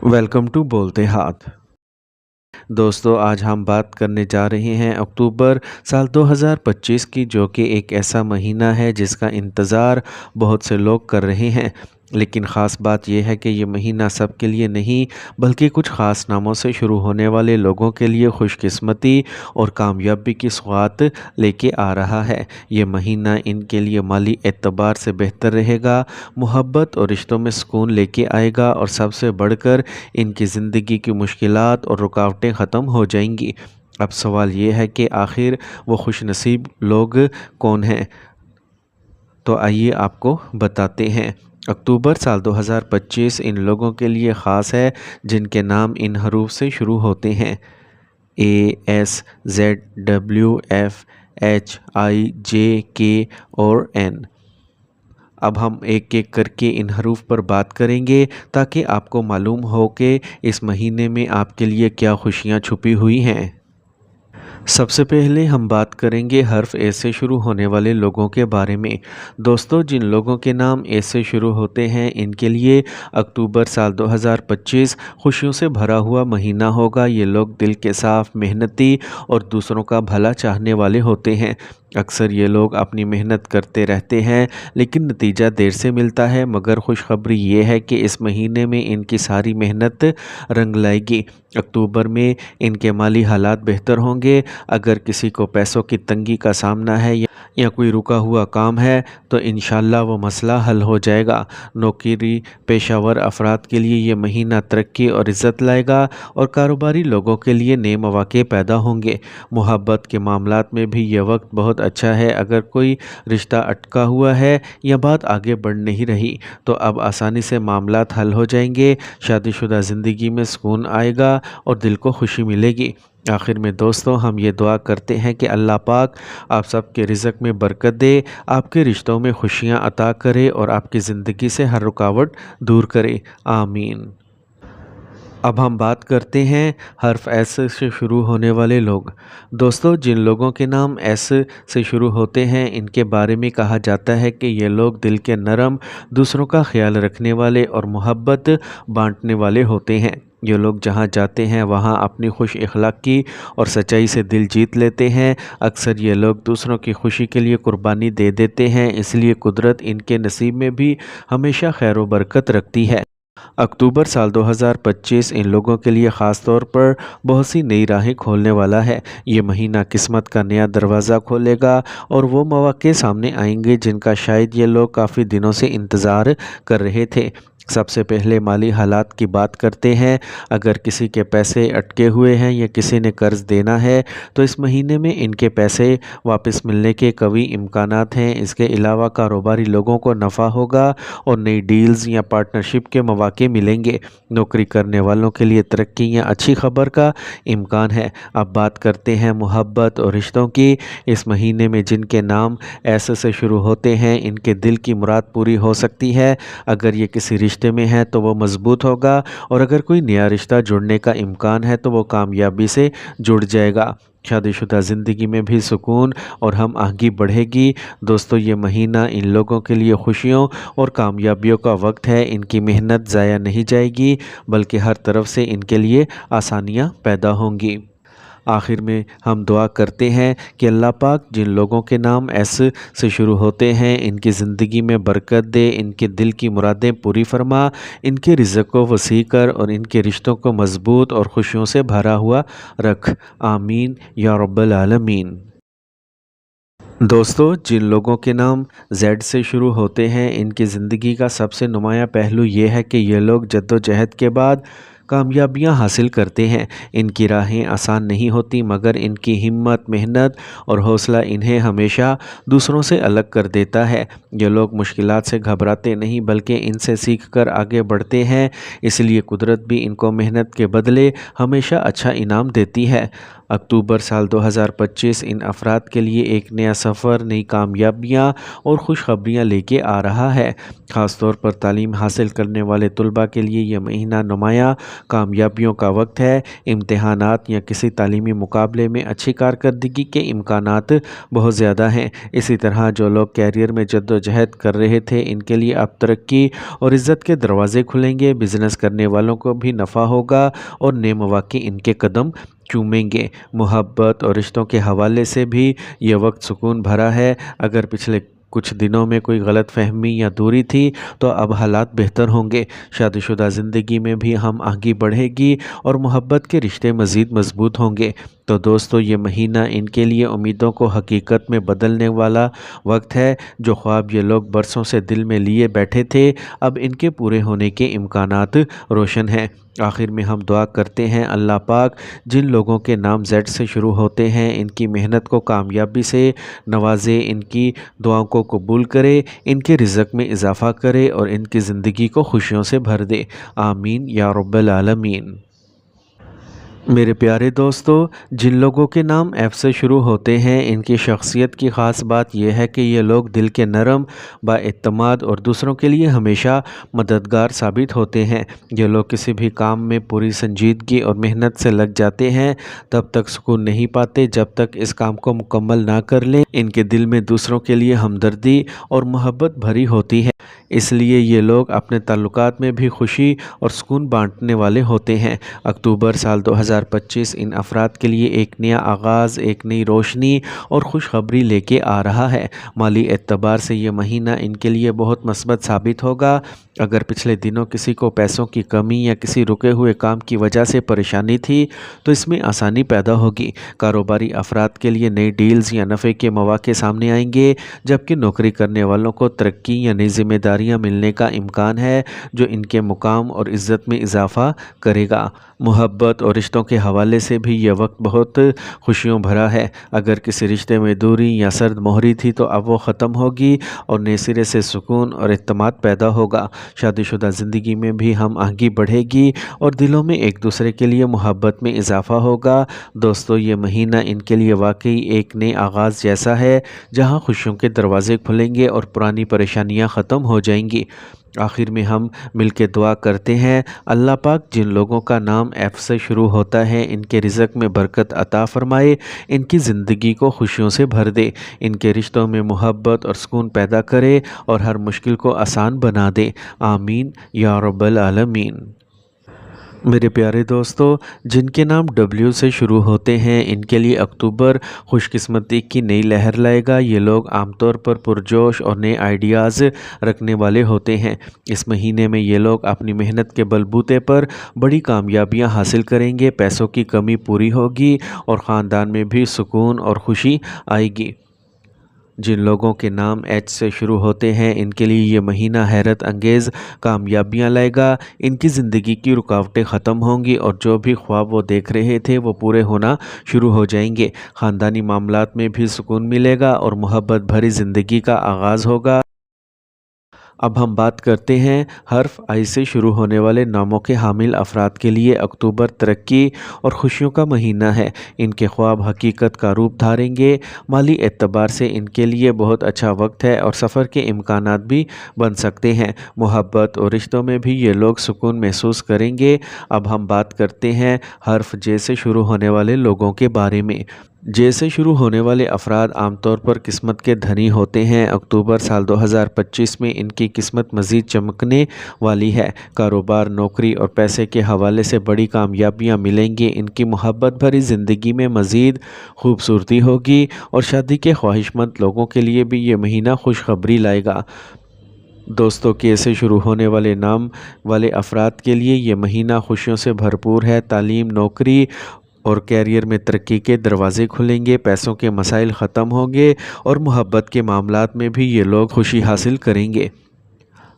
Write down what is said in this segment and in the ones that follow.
Welcome to بولتے ہاتھ۔ دوستو آج ہم بات کرنے جا رہے ہیں اکتوبر سال 2025 کی، جو کہ ایک ایسا مہینہ ہے جس کا انتظار بہت سے لوگ کر رہے ہیں۔ لیکن خاص بات یہ ہے کہ یہ مہینہ سب کے لیے نہیں بلکہ کچھ خاص ناموں سے شروع ہونے والے لوگوں کے لیے خوش قسمتی اور کامیابی کی سوغات لے کے آ رہا ہے۔ یہ مہینہ ان کے لیے مالی اعتبار سے بہتر رہے گا، محبت اور رشتوں میں سکون لے کے آئے گا، اور سب سے بڑھ کر ان کی زندگی کی مشکلات اور رکاوٹیں ختم ہو جائیں گی۔ اب سوال یہ ہے کہ آخر وہ خوش نصیب لوگ کون ہیں؟ تو آئیے آپ کو بتاتے ہیں۔ اکتوبر سال 2025 ان لوگوں کے لیے خاص ہے جن کے نام ان حروف سے شروع ہوتے ہیں: ASZWFHIJK اور N۔ اب ہم ایک ایک کر کے ان حروف پر بات کریں گے تاکہ آپ کو معلوم ہو کہ اس مہینے میں آپ کے لیے کیا خوشیاں چھپی ہوئی ہیں۔ سب سے پہلے ہم بات کریں گے حرف اے سے شروع ہونے والے لوگوں کے بارے میں۔ دوستو جن لوگوں کے نام اے سے شروع ہوتے ہیں ان کے لیے اکتوبر سال 2025 خوشیوں سے بھرا ہوا مہینہ ہوگا۔ یہ لوگ دل کے صاف، محنتی اور دوسروں کا بھلا چاہنے والے ہوتے ہیں۔ اکثر یہ لوگ اپنی محنت کرتے رہتے ہیں لیکن نتیجہ دیر سے ملتا ہے، مگر خوشخبری یہ ہے کہ اس مہینے میں ان کی ساری محنت رنگ لائے گی۔ اکتوبر میں ان کے مالی حالات بہتر ہوں گے۔ اگر کسی کو پیسوں کی تنگی کا سامنا ہے یا کوئی رکا ہوا کام ہے تو انشاءاللہ وہ مسئلہ حل ہو جائے گا۔ نوکری پیشہ ور افراد کے لیے یہ مہینہ ترقی اور عزت لائے گا، اور کاروباری لوگوں کے لیے نئے مواقع پیدا ہوں گے۔ محبت کے معاملات میں بھی یہ وقت بہت اچھا ہے۔ اگر کوئی رشتہ اٹکا ہوا ہے یا بات آگے بڑھ نہیں رہی تو اب آسانی سے معاملات حل ہو جائیں گے۔ شادی شدہ زندگی میں سکون آئے گا اور دل کو خوشی ملے گی۔ آخر میں دوستو ہم یہ دعا کرتے ہیں کہ اللہ پاک آپ سب کے رزق میں برکت دے، آپ کے رشتوں میں خوشیاں عطا کرے اور آپ کی زندگی سے ہر رکاوٹ دور کرے، آمین۔ اب ہم بات کرتے ہیں حرف ایس سے شروع ہونے والے لوگ۔ دوستو جن لوگوں کے نام ایس سے شروع ہوتے ہیں ان کے بارے میں کہا جاتا ہے کہ یہ لوگ دل کے نرم، دوسروں کا خیال رکھنے والے اور محبت بانٹنے والے ہوتے ہیں۔ یہ لوگ جہاں جاتے ہیں وہاں اپنی خوش اخلاقی اور سچائی سے دل جیت لیتے ہیں۔ اکثر یہ لوگ دوسروں کی خوشی کے لیے قربانی دے دیتے ہیں، اس لیے قدرت ان کے نصیب میں بھی ہمیشہ خیر و برکت رکھتی ہے۔ اکتوبر سال 2025 ان لوگوں کے لیے خاص طور پر بہت سی نئی راہیں کھولنے والا ہے۔ یہ مہینہ قسمت کا نیا دروازہ کھولے گا اور وہ مواقع سامنے آئیں گے جن کا شاید یہ لوگ کافی دنوں سے انتظار کر رہے تھے۔ سب سے پہلے مالی حالات کی بات کرتے ہیں۔ اگر کسی کے پیسے اٹکے ہوئے ہیں یا کسی نے قرض دینا ہے تو اس مہینے میں ان کے پیسے واپس ملنے کے قوی امکانات ہیں۔ اس کے علاوہ کاروباری لوگوں کو نفع ہوگا اور نئی ڈیلز یا پارٹنرشپ کے مواقع ملیں گے۔ نوکری کرنے والوں کے لیے ترقی یا اچھی خبر کا امکان ہے۔ اب بات کرتے ہیں محبت اور رشتوں کی۔ اس مہینے میں جن کے نام ایس سے شروع ہوتے ہیں ان کے دل کی مراد پوری ہو سکتی ہے۔ اگر یہ کسی رشتے میں ہے تو وہ مضبوط ہوگا، اور اگر کوئی نیا رشتہ جڑنے کا امکان ہے تو وہ کامیابی سے جڑ جائے گا۔ شادی شدہ زندگی میں بھی سکون اور ہم آہنگی بڑھے گی۔ دوستو یہ مہینہ ان لوگوں کے لیے خوشیوں اور کامیابیوں کا وقت ہے۔ ان کی محنت ضائع نہیں جائے گی بلکہ ہر طرف سے ان کے لیے آسانیاں پیدا ہوں گی۔ آخر میں ہم دعا کرتے ہیں کہ اللہ پاک جن لوگوں کے نام ایس سے شروع ہوتے ہیں ان کی زندگی میں برکت دے، ان کے دل کی مرادیں پوری فرما، ان کے رزق کو وسیع کر اور ان کے رشتوں کو مضبوط اور خوشیوں سے بھرا ہوا رکھ، آمین یا رب العالمین۔ دوستو جن لوگوں کے نام زیڈ سے شروع ہوتے ہیں ان کی زندگی کا سب سے نمایاں پہلو یہ ہے کہ یہ لوگ جدوجہد کے بعد کامیابیاں حاصل کرتے ہیں۔ ان کی راہیں آسان نہیں ہوتی مگر ان کی ہمت، محنت اور حوصلہ انہیں ہمیشہ دوسروں سے الگ کر دیتا ہے۔ یہ لوگ مشکلات سے گھبراتے نہیں بلکہ ان سے سیکھ کر آگے بڑھتے ہیں، اس لیے قدرت بھی ان کو محنت کے بدلے ہمیشہ اچھا انعام دیتی ہے۔ اکتوبر سال 2025 ان افراد کے لیے ایک نیا سفر، نئی کامیابیاں اور خوشخبریاں لے کے آ رہا ہے۔ خاص طور پر تعلیم حاصل کرنے والے طلباء کے لیے یہ مہینہ نمایاں کامیابیوں کا وقت ہے۔ امتحانات یا کسی تعلیمی مقابلے میں اچھی کارکردگی کے امکانات بہت زیادہ ہیں۔ اسی طرح جو لوگ کیریئر میں جد و جہد کر رہے تھے ان کے لیے اب ترقی اور عزت کے دروازے کھلیں گے۔ بزنس کرنے والوں کو بھی نفع ہوگا اور نئے مواقع ان کے قدم چومیں گے۔ محبت اور رشتوں کے حوالے سے بھی یہ وقت سکون بھرا ہے۔ اگر پچھلے کچھ دنوں میں کوئی غلط فہمی یا دوری تھی تو اب حالات بہتر ہوں گے۔ شادی شدہ زندگی میں بھی ہم آگے بڑھے گی اور محبت کے رشتے مزید مضبوط ہوں گے۔ تو دوستو یہ مہینہ ان کے لیے امیدوں کو حقیقت میں بدلنے والا وقت ہے۔ جو خواب یہ لوگ برسوں سے دل میں لیے بیٹھے تھے اب ان کے پورے ہونے کے امکانات روشن ہیں۔ آخر میں ہم دعا کرتے ہیں اللہ پاک جن لوگوں کے نام زیڈ سے شروع ہوتے ہیں ان کی محنت کو کامیابی سے نوازے، ان کی دعاؤں کو قبول کرے، ان کے رزق میں اضافہ کرے اور ان کی زندگی کو خوشیوں سے بھر دے۔ آمین یا رب العالمین۔ میرے پیارے دوستو، جن لوگوں کے نام ایف سے شروع ہوتے ہیں ان کی شخصیت کی خاص بات یہ ہے کہ یہ لوگ دل کے نرم، بااعتماد اور دوسروں کے لیے ہمیشہ مددگار ثابت ہوتے ہیں۔ یہ لوگ کسی بھی کام میں پوری سنجیدگی اور محنت سے لگ جاتے ہیں، تب تک سکون نہیں پاتے جب تک اس کام کو مکمل نہ کر لیں۔ ان کے دل میں دوسروں کے لیے ہمدردی اور محبت بھری ہوتی ہے، اس لیے یہ لوگ اپنے تعلقات میں بھی خوشی اور سکون بانٹنے والے ہوتے ہیں۔ اکتوبر سال 2025 ان افراد کے لیے ایک نیا آغاز، ایک نئی روشنی اور خوشخبری لے کے آ رہا ہے۔ مالی اعتبار سے یہ مہینہ ان کے لیے بہت مثبت ثابت ہوگا۔ اگر پچھلے دنوں کسی کو پیسوں کی کمی یا کسی رکے ہوئے کام کی وجہ سے پریشانی تھی تو اس میں آسانی پیدا ہوگی۔ کاروباری افراد کے لیے نئی ڈیلز یا نفع کے مواقع سامنے آئیں گے، جبکہ نوکری کرنے والوں کو ترقی یا نئی ذمہ داریاں ملنے کا امکان ہے جو ان کے مقام اور عزت میں اضافہ کرے گا۔ محبت اور رشتوں کے حوالے سے بھی یہ وقت بہت خوشیوں بھرا ہے۔ اگر کسی رشتے میں دوری یا سرد مہری تھی تو اب وہ ختم ہوگی اور نئے سرے سے سکون اور اعتماد پیدا ہوگا۔ شادی شدہ زندگی میں بھی ہم آگے بڑھے گی اور دلوں میں ایک دوسرے کے لیے محبت میں اضافہ ہوگا۔ دوستو یہ مہینہ ان کے لیے واقعی ایک نئے آغاز جیسا ہے جہاں خوشیوں کے دروازے کھلیں گے اور پرانی پریشانیاں ختم ہو جائیں گی۔ آخر میں ہم مل کے دعا کرتے ہیں اللہ پاک جن لوگوں کا نام ایف سے شروع ہوتا ہے ان کے رزق میں برکت عطا فرمائے، ان کی زندگی کو خوشیوں سے بھر دے، ان کے رشتوں میں محبت اور سکون پیدا کرے اور ہر مشکل کو آسان بنا دے۔ آمین یا رب العالمین۔ میرے پیارے دوستو، جن کے نام ڈبلیو سے شروع ہوتے ہیں ان کے لیے اکتوبر خوش قسمتی کی نئی لہر لائے گا۔ یہ لوگ عام طور پر پرجوش اور نئے آئیڈیاز رکھنے والے ہوتے ہیں۔ اس مہینے میں یہ لوگ اپنی محنت کے بلبوتے پر بڑی کامیابیاں حاصل کریں گے، پیسوں کی کمی پوری ہوگی اور خاندان میں بھی سکون اور خوشی آئے گی۔ جن لوگوں کے نام ایچ سے شروع ہوتے ہیں ان کے لیے یہ مہینہ حیرت انگیز کامیابیاں لائے گا۔ ان کی زندگی کی رکاوٹیں ختم ہوں گی اور جو بھی خواب وہ دیکھ رہے تھے وہ پورے ہونا شروع ہو جائیں گے۔ خاندانی معاملات میں بھی سکون ملے گا اور محبت بھری زندگی کا آغاز ہوگا۔ اب ہم بات کرتے ہیں حرف آئی سے شروع ہونے والے ناموں کے حامل افراد کے لیے اکتوبر ترقی اور خوشیوں کا مہینہ ہے۔ ان کے خواب حقیقت کا روپ دھاریں گے۔ مالی اعتبار سے ان کے لیے بہت اچھا وقت ہے اور سفر کے امکانات بھی بن سکتے ہیں۔ محبت اور رشتوں میں بھی یہ لوگ سکون محسوس کریں گے۔ اب ہم بات کرتے ہیں حرف جے سے شروع ہونے والے لوگوں کے بارے میں۔ جے سے شروع ہونے والے افراد عام طور پر قسمت کے دھنی ہوتے ہیں۔ اکتوبر سال 2025 میں ان کی قسمت مزید چمکنے والی ہے۔ کاروبار، نوکری اور پیسے کے حوالے سے بڑی کامیابیاں ملیں گی۔ ان کی محبت بھری زندگی میں مزید خوبصورتی ہوگی اور شادی کے خواہش مند لوگوں کے لیے بھی یہ مہینہ خوشخبری لائے گا۔ دوستو کے سے شروع ہونے والے نام والے افراد کے لیے یہ مہینہ خوشیوں سے بھرپور ہے۔ تعلیم، نوکری اور کیریئر میں ترقی کے دروازے کھلیں گے، پیسوں کے مسائل ختم ہوں گے اور محبت کے معاملات میں بھی یہ لوگ خوشی حاصل کریں گے۔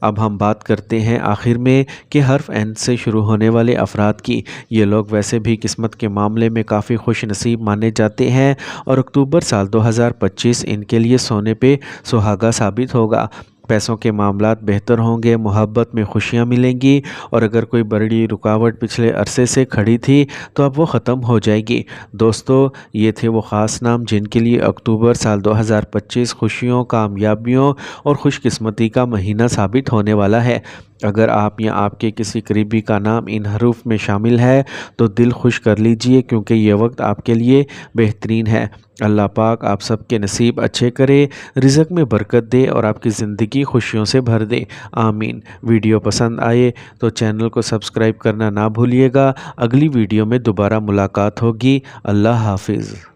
اب ہم بات کرتے ہیں آخر میں کہ حرف این سے شروع ہونے والے افراد کی۔ یہ لوگ ویسے بھی قسمت کے معاملے میں کافی خوش نصیب مانے جاتے ہیں اور اکتوبر سال 2025 ان کے لیے سونے پہ سہاگا ثابت ہوگا۔ پیسوں کے معاملات بہتر ہوں گے، محبت میں خوشیاں ملیں گی، اور اگر کوئی بڑی رکاوٹ پچھلے عرصے سے کھڑی تھی تو اب وہ ختم ہو جائے گی۔ دوستو، یہ تھے وہ خاص نام جن کے لیے اکتوبر سال 2025 خوشیوں، کامیابیوں اور خوش قسمتی کا مہینہ ثابت ہونے والا ہے۔ اگر آپ یا آپ کے کسی قریبی کا نام ان حروف میں شامل ہے تو دل خوش کر لیجئے، کیونکہ یہ وقت آپ کے لیے بہترین ہے۔ اللہ پاک آپ سب کے نصیب اچھے کرے، رزق میں برکت دے اور آپ کی زندگی خوشیوں سے بھر دے، آمین۔ ویڈیو پسند آئے تو چینل کو سبسکرائب کرنا نہ بھولیے گا۔ اگلی ویڈیو میں دوبارہ ملاقات ہوگی۔ اللہ حافظ۔